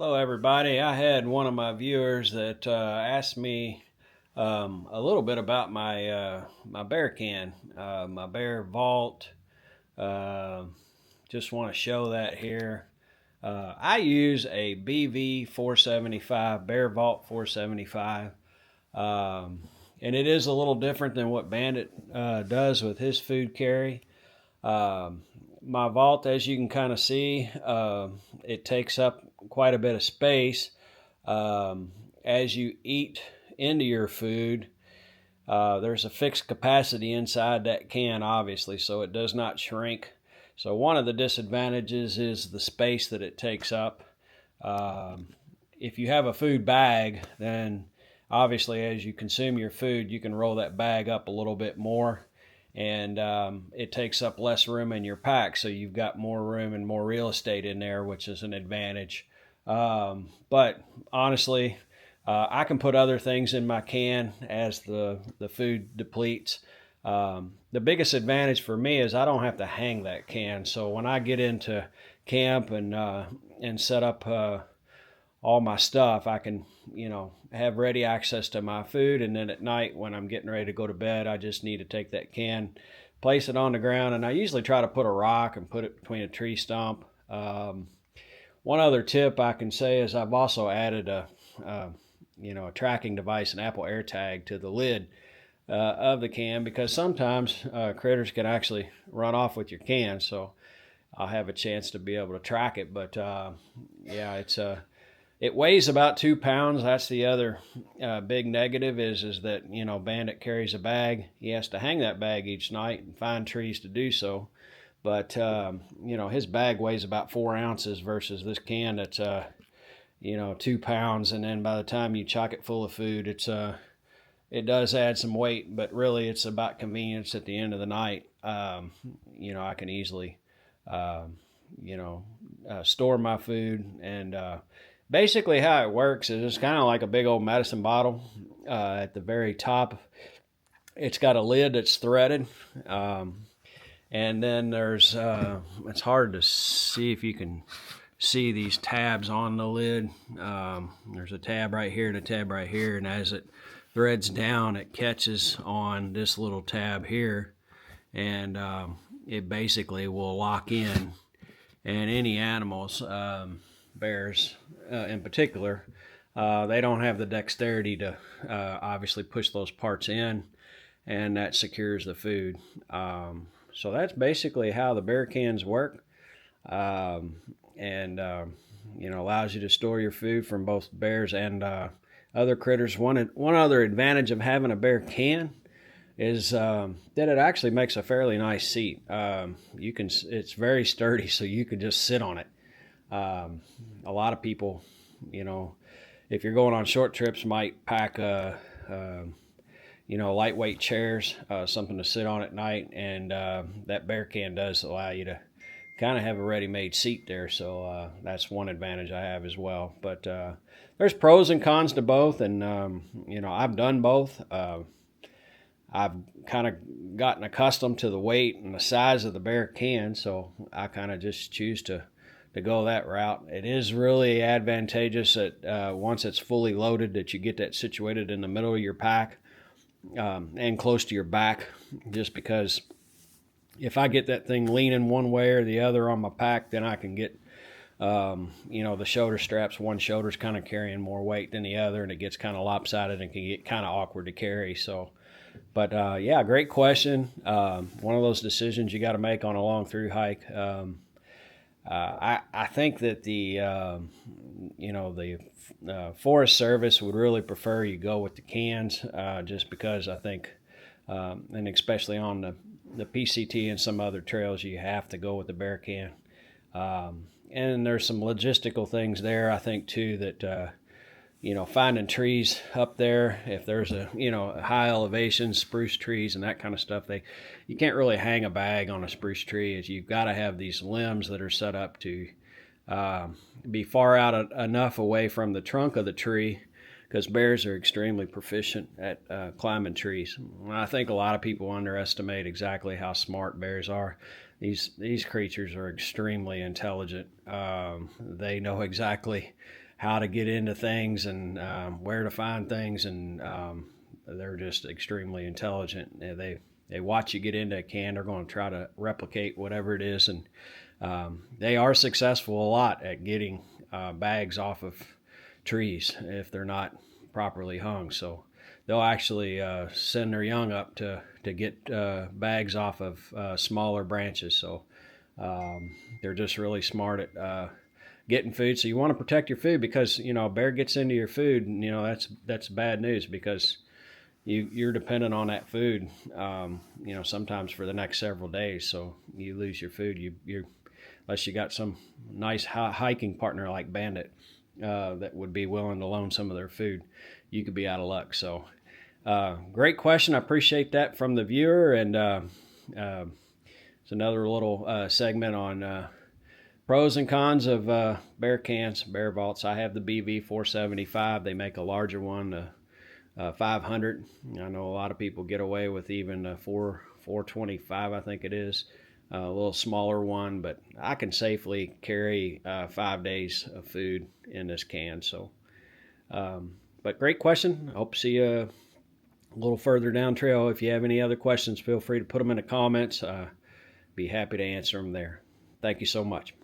Hello, everybody. I had one of my viewers that asked me a little bit about my bear can, my bear vault. Uh, just want to show that here. I use a BV 475 Bear Vault 475, and it is a little different than what Bandit does with his food carry. Um, my vault, as you can kind of see, it takes up quite a bit of space. As you eat into your food, there's a fixed capacity inside that can, obviously, so it does not shrink. So one of the disadvantages is the space that it takes up. Um, if you have a food bag, then obviously as you consume your food, you can roll that bag up a little bit more, and it takes up less room in your pack, so you've got more room and more real estate in there, which is an advantage. But honestly, I can put other things in my can as the food depletes. The biggest advantage for me is I don't have to hang that can. So when I get into camp and set up all my stuff, I can have ready access to my food. And then at night when I'm getting ready to go to bed, I just need to take that can, place it on the ground, and I usually try to put a rock and put it between a tree stump. One other tip I can say is I've also added a tracking device, an Apple AirTag, to the lid of the can, because sometimes critters can actually run off with your can. So I'll have a chance to be able to track it. But yeah, it weighs about 2 pounds. That's the other big negative is that Bandit carries a bag. He has to hang that bag each night and find trees to do so. But his bag weighs about 4 ounces versus this can that's 2 pounds. And then by the time you chock it full of food, it does add some weight. But really, it's about convenience at the end of the night. I can easily store my food. And basically, how it works is it's kind of like a big old medicine bottle. At the very top, it's got a lid that's threaded. And then it's hard to see if you can see these tabs on the lid. There's a tab right here and a tab right here, and as it threads down, it catches on this little tab here, and it basically will lock in. And any animals, bears in particular, they don't have the dexterity to obviously push those parts in, and that secures the food. So that's basically how the bear cans work, and allows you to store your food from both bears and other critters. One other advantage of having a bear can is that it actually makes a fairly nice seat. It's very sturdy, so you can just sit on it. A lot of people, if you're going on short trips, might pack lightweight chairs, something to sit on at night, and that bear can does allow you to kind of have a ready-made seat there. So that's one advantage I have as well. But there's pros and cons to both, and I've done both. I've kind of gotten accustomed to the weight and the size of the bear can, so I kind of just choose to go that route. It is really advantageous that once it's fully loaded, that you get that situated in the middle of your pack. And close to your back, just because if I get that thing leaning one way or the other on my pack, then I can get the shoulder straps. One shoulder's kind of carrying more weight than the other, and it gets kind of lopsided and can get kind of awkward to carry. So, but yeah, great question. One of those decisions you got to make on a long through hike. I think that the Forest Service would really prefer you go with the cans, just because I think, and especially on the PCT and some other trails, you have to go with the bear can. And there's some logistical things there, I think, too, that finding trees up there, if there's a high elevation, spruce trees and that kind of stuff, you can't really hang a bag on a spruce tree. As you've got to have these limbs that are set up to be far out enough away from the trunk of the tree, because bears are extremely proficient at climbing trees. I think a lot of people underestimate exactly how smart bears are. These creatures are extremely intelligent. They know exactly how to get into things and where to find things, and they're just extremely intelligent. They watch you get into a can, they're going to try to replicate whatever it is, and they are successful a lot at getting bags off of trees if they're not properly hung. So they'll actually send their young up to get bags off of smaller branches. So they're just really smart at getting food. So you want to protect your food, because a bear gets into your food, and that's bad news, because you're dependent on that food. Sometimes for the next several days. So you lose your food. You unless you got some nice hiking partner like Bandit that would be willing to loan some of their food, you could be out of luck. So great question. I appreciate that from the viewer. And it's another little segment on pros and cons of bear cans, bear vaults. I have the BV 475. They make a larger one, 500. I know a lot of people get away with even 425, I think it is. A little smaller one, but I can safely carry 5 days of food in this can. So, but great question. I hope to see you a little further down trail. If you have any other questions, feel free to put them in the comments. Be happy to answer them there. Thank you so much.